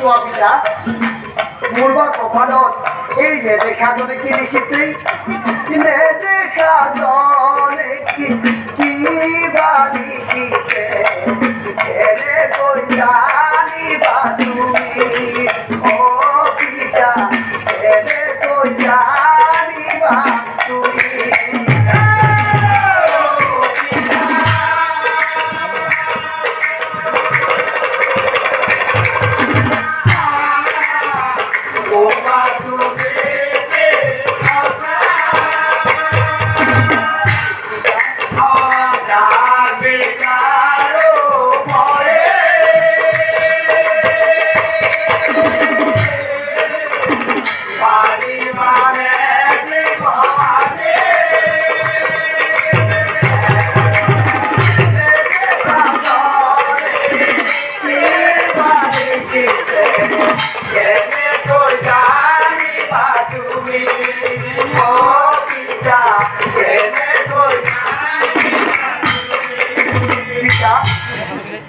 চোৱা পিতা মোৰ বা কপালত এই নেদেখা জনে কি লিখিছে নেদেখা জনে কিবা লিখিছে কেনেকৈ জানিবা তুমি অ পিতা কেনেকৈ জানিবা তুমি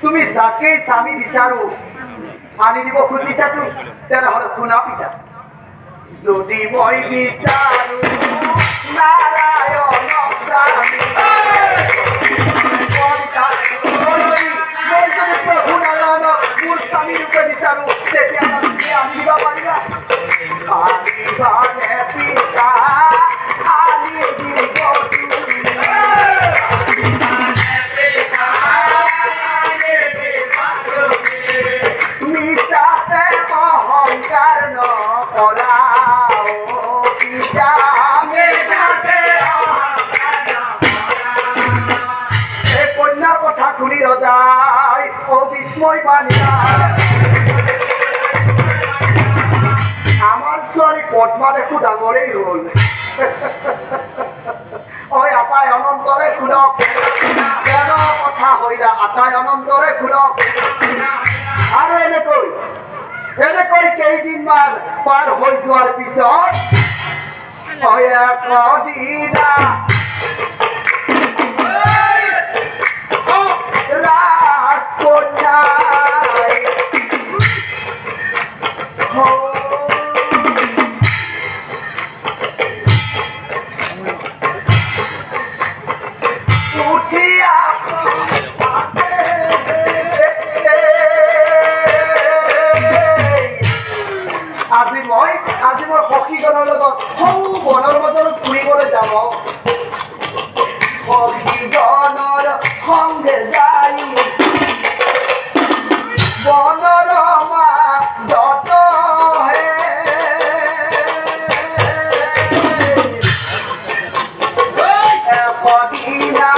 তুমি যাকে স্বামী বিচাৰো আনি দিব খুজিছাতো তেনেহ'লে শুনা পিতা যদি মই বিচাৰো নাৰায়ণ স্বামী মই যদি প্ৰভু নাৰায়ণক মোৰ স্বামী ৰূপে বিচাৰো তেতিয়া তুমি আনি দিব পাৰিবা পাৰিবানে পিতা আনি দিব ৰজাই ও বিস্ময় বানিয়া আমাৰ ছোৱালী পদ্মা দেখো ডাঙৰেই হল ঐ আটাই অনন্তৰে শুনক কেন কথা হইলা আটাই অনন্তৰে শুনক আৰু এনেকৈ কেইদিনমান পাৰ হৈ যোৱাৰ পিছত একদিনা আজি মই সখীজনৰ লগত সৌ বনৰ মাজত ফুৰিবলৈ যাব সখীজনৰ সংগে যাই বনৰ মাজত এদিনা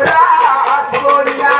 ৰাজকন্যা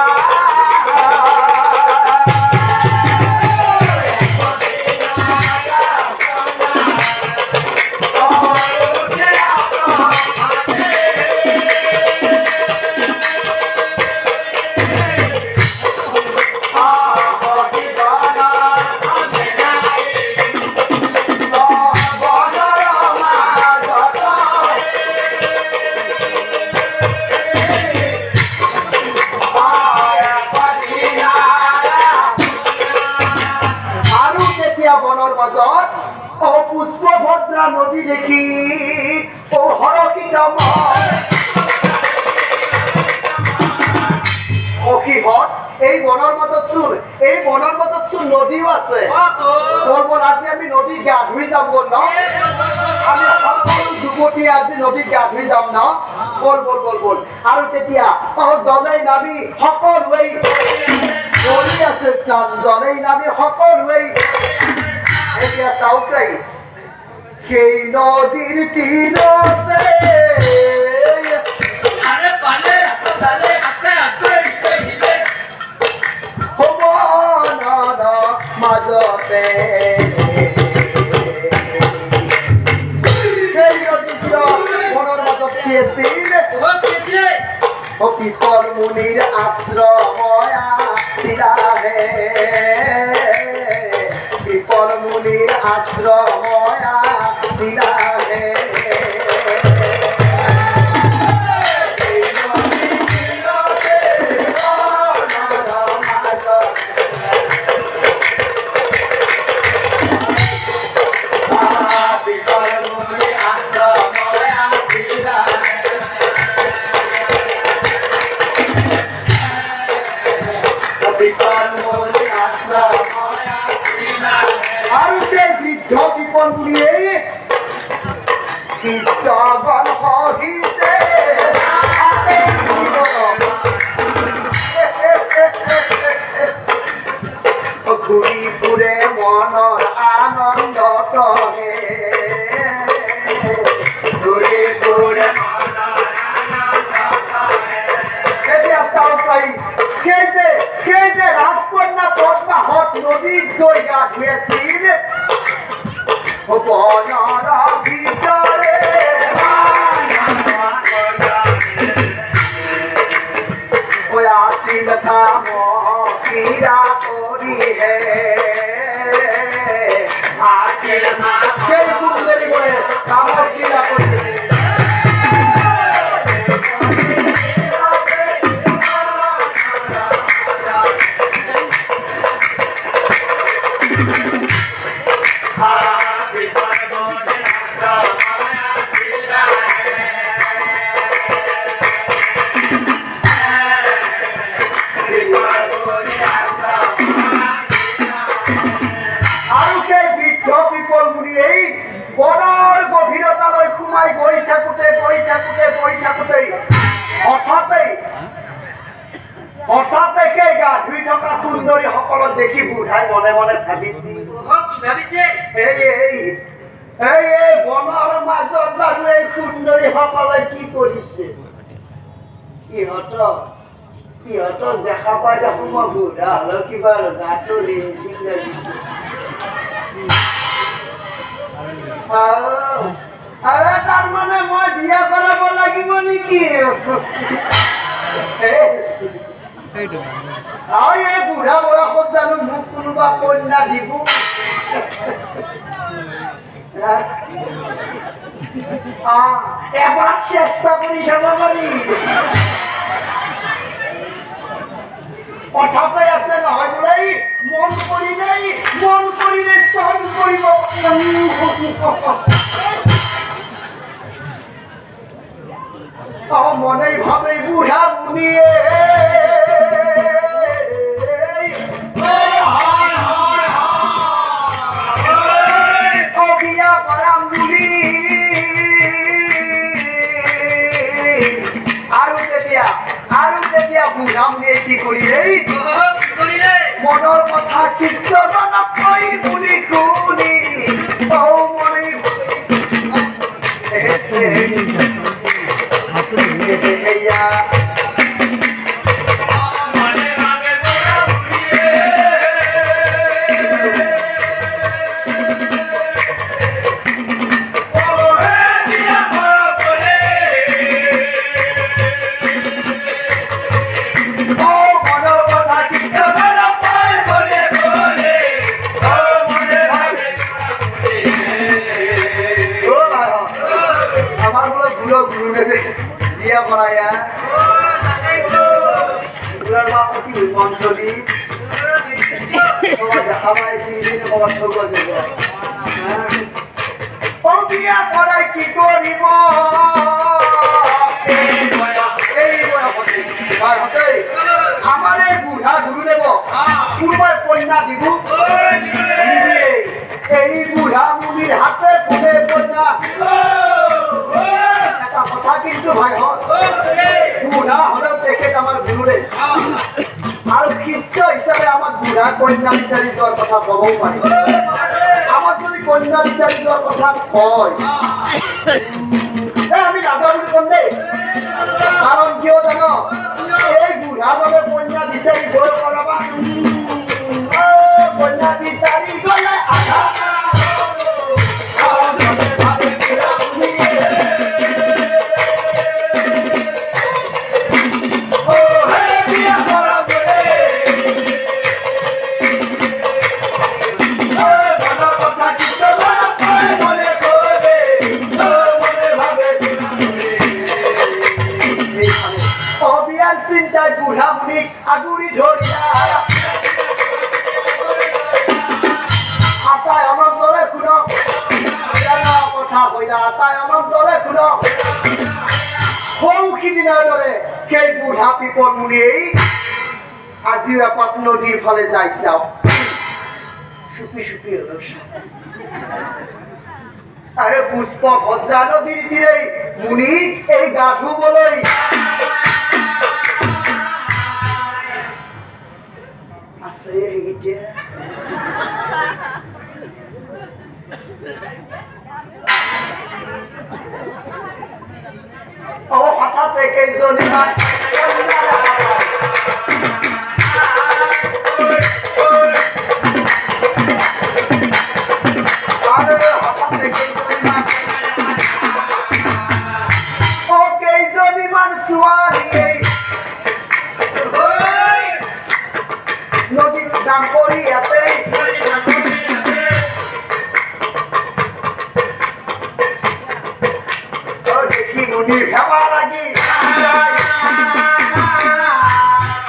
পুষ্পভদ্ৰা নদী দেখি ও হৰকিত সখীহত এই বনৰ মাজত চোন নদীও আছে বল আজি আমি নদী গা ধুই যাম বল ন আমি সকলো যুৱতী আজি নদী গা ধুই যাম ন বল আৰু তেতিয়া জনেই নামি সকলোৱেই কৰি আছে স্নান জনেই নামি সকলোৱেই এতিয়া চাওকৰাই সেই নদীৰ তীৰতে মাজতে সেই নদীৰ মনৰ মাজত কি আছিল পিপল মুনিৰ আশ্ৰময় আছিলাহে পিপল মুনিৰ আশ্ৰময় আছিলাহে আৰু সেই বৃদ্ধ বিপন বুলিয়েই কৃষ্ণগণ সহিতে ঘূৰি ফুৰে মনৰ আনন্দ তহে ঘূৰি ফুৰে এতিয়া চাওঁ পাৰি সেই যে ৰাজকন্যা পদ্মাহত নদীত গৈ গা ধুৱেছিল বনৰ ভিতৰে আছিল কাম কিৰা কৰি হে সেই সুন্দৰী বলে কামৰ কিৰা কৰি হঠাতে সেই গা ধুই থকা সুন্দৰী সকলক দেখি বুঢ়াই মনে মনে ভাবিছে এই বনৰ মাজত বাৰু এই সুন্দৰী সকলে কি কৰিছে সিহঁতক দেখা পাই দেখোন মই বুঢ়া হলেও কিবা গাটো ৰিঞ্চিং লাগিছে তাৰমানে মই বিয়া কৰাব লাগিব নেকি এই বুঢ়া বয়সত জানো মোক কোনোবা কন্যা দিব এবাৰ চেষ্টা কৰি চাব পাৰি কথাতে আছে নহয় বোলে মন কৰিলে চব কৰিব মনে ভাবে বুঢ়া বুঢ়িয়ে বিয়া কৰাম বুলি আৰু তেতিয়া বুঢ়া বুঢ়িয়ে কি কৰিলে মনৰ কথা কৃষ্ণজনক কৈ বুলি শুনি বিয়া করাইয়া অঞ্চলি দেখা পাইছি বিয়া করাই কি করিব আমার এই বুঢ়া গুরুদেব কোনোবাই কন্যা দিব এই বুঢ়া মুনির হাতে ফুলে কন্যা কথা কিন্তু ভাই বুঢ়া হলেও তেখেত আমার গুরুদেব আর শিষ্য হিসাবে আমার বুঢ়া কন্যা বিচারি যাওয়ার কথা কবও পারে আমার যদি কন্যা বিচারি যাওয়ার কথা কয় আমি রাজা বুলি কম দেই কারণ কিয় জানো এই বুঢ়া বাবে কন্যা বিচাৰি গৈ কৰবা কন্যা বিচাৰি গলে আধা বুঢ়া মুনিক আগুৰি ধৰিয়া আটাই অলপ দৰে শুনক কথা কইনা আটাই অলপ দৰে শুনক সৌখিদিনাৰ দৰে সেই বুঢ়া পিপল মুনিয়েই আজি এপাক নদীৰ ফালে যাই চাওক সুপি হলো আরে পুষ্প ভদ্রা নদীর তীরে মুনি এই গা ধুবলৈ হঠাৎ কেইজনী নদীর নাম করি আছে দেখি মুনি ভেবা লাগি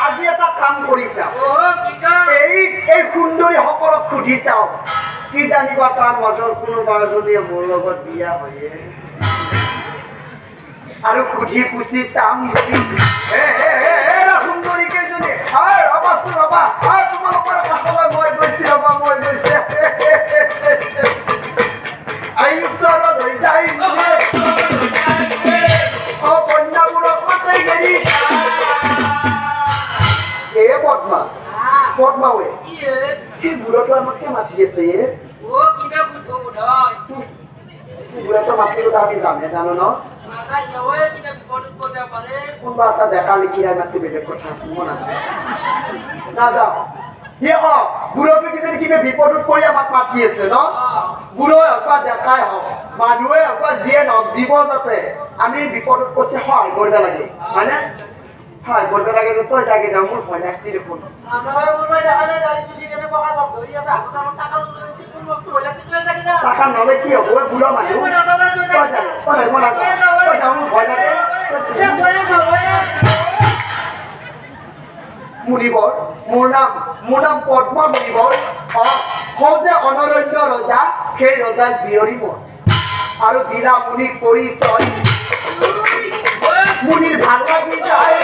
আজি এটা কাম কৰি চাও এই সুন্দৰী সকলক সুধি চাও কি জানিবা তাৰ মাজৰ কোনোবা এজনীয়ে মোৰ লগত বিয়া হয়ে আৰু সুধি পুছি চাম সুন্দৰী কেইজনী ৰবাচোন ৰবা তোমালোকৰ কাষলৈ মই গৈছো ৰবা মই গৈছে ওচৰত হৈ যায় কন্যাবোৰক মাতে গেৰি পদ্মা পদ্মাৱে সেই বুঢ়াটো আমাকে মাতি আছে বুঢ়াটো মাতিলো আমি যামে জানো ন কোনোবা এটা ডেকা লিখি মাতি বেলেগ কথা আছে মই নাযাওঁ বুঢ়াটো কিজানি কিবা বিপদত পৰি আমাক মাতি আছে ন বুঢ়াই হওক বা ডেকাই হওক মানুহে হওক বা যিয়ে নহওক জীৱ যাতে আমি বিপদত পৰি সহায় কৰিব লাগে হয়নে হয় কৰিব লাগে যে তই যাগে যাওঁ মোৰ ভয় লাগছি দেখোন টাকা নলে কি হ'ব বুঢ়া মানুহ মুনিবৰ মোৰ নাম পদ্মা মুনিবৰ যে অনৰণ্য ৰজা সেই ৰজাৰ জীয়ৰী মোৰ আৰু দিলা মুনিক পৰিচয় মুনিৰ ভাল লাগি যায়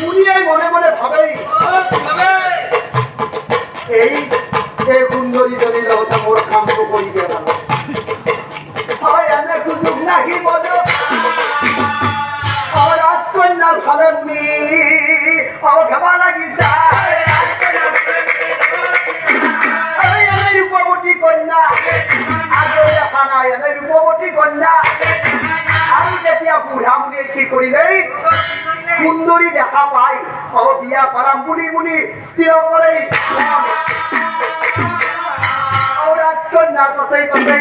মুনিয়ে মনে মনে ভাবেই এই সুন্দৰীজনীৰ লগতে মোৰ কামটো কৰি দিয়ে ভাল হয় এনে সুযোগ নাহিব রাজকন্যার ভালে মুনি ভেবা লাগি যায় রূপবতী কন্যা আগে দেখা নাই এনে রূপবতী কন্যা আৰু যেতিয়া বুঢ়া মুনিয়ে কি কৰিলে সুন্দৰী দেখা পাই বিয়া কৰাম বুলি মুনি স্থিৰ কৰে ৰাজকন্যাৰ পাশে পাশে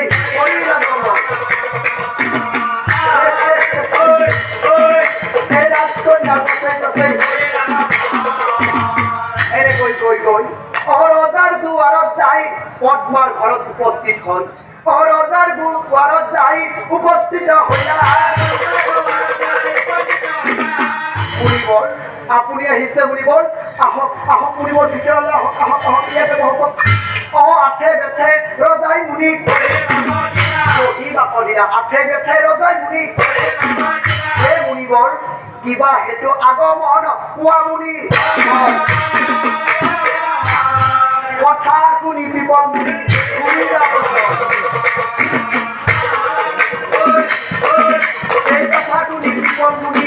ৰজাৰ দুৱাৰত যাই পদ্মাৰ ঘৰত উপস্থিত হল ৰজাৰ দুৱাৰত যাই উপস্থিত হইলা মুনিবৰ আপুনি আহিছে মুনিবৰ আহক আহক মুনিবৰ ভিতৰলৈ আহক আহক আহক ইয়াতে বহক আঠে বেঠে ৰজাই মুনিক আঠে বেঠে ৰজাই মুনিক হে মুনিবৰ কিবা হেতু আগমন পোৱা মুনি কথা শুনি বিপদ মুনি এই কথা শুনি বিপদ মুনি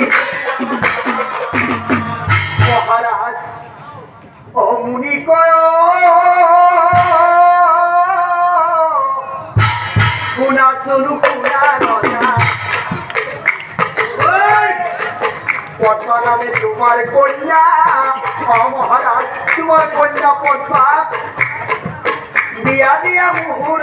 মহারাজ মুনি কয় শুনা শুনু শুনা নজা পদ্মা নামে তোমার কন্যা মহারাজ তোমার কন্যা পদ্মা বিয়া দিয়া মুহুর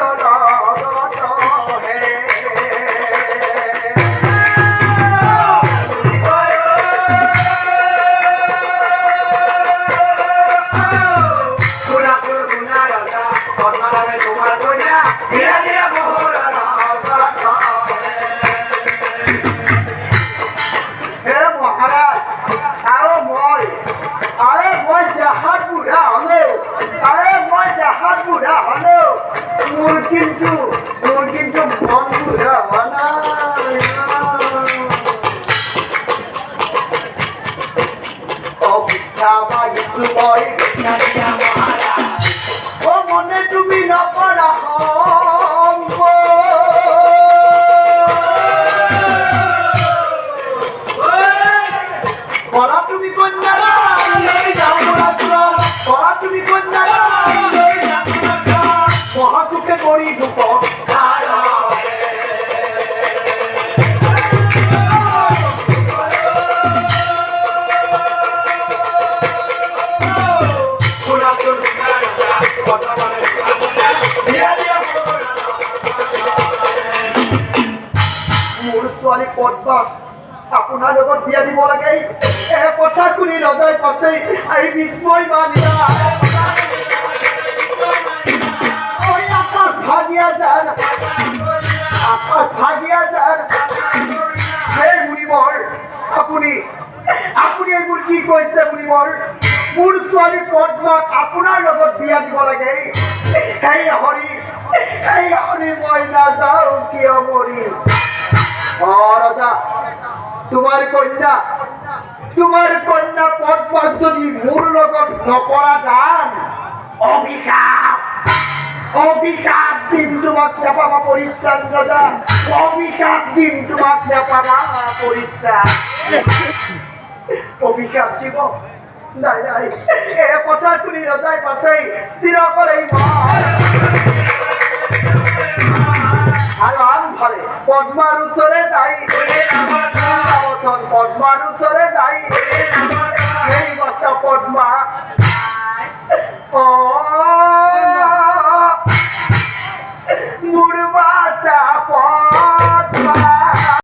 কিন্তু মন বুড়া বানা ও ভিক্ষা মাগিছু মই ভিক্ষা দিয়া মহারাজ ও মোৰ ছোৱালী পদ্মা আপোনাৰ লগত বিয়া দিব লাগে এই কথা শুনি ৰজাই পাছে এই বিস্ময় মানিয়া আকাশ ভাগিয়া যান আকাশ ভাগিয়া যান সেই মুনিবৰ আপুনি আপুনি এইবোৰ কি কৈছে মুনিবৰ মোৰ ছোৱালী পদ্মাক আপোনাৰ লগত বিয়া দিব লাগে সেই হৰি মই নাযাওঁ কিয় মৰি ৰজা তোমাৰ কন্যা পদ্মাক যদি মোৰ লগত নকৰা দান অভিশাপ দিম তোমাক নেপাবা পৰিত্ৰাণ ৰজা অভিশাপ দিম তোমাক নেপাবা পৰিত্ৰাণ অভিশাপ দিব নাই এই কথা শুনি ৰজাই পাছে স্থিৰ কৰে আৰু আনফালে পদ্মাৰ ওচৰে যাই পদ্মাৰ ওচৰে যাই সেই বাচ্চা পদ্মা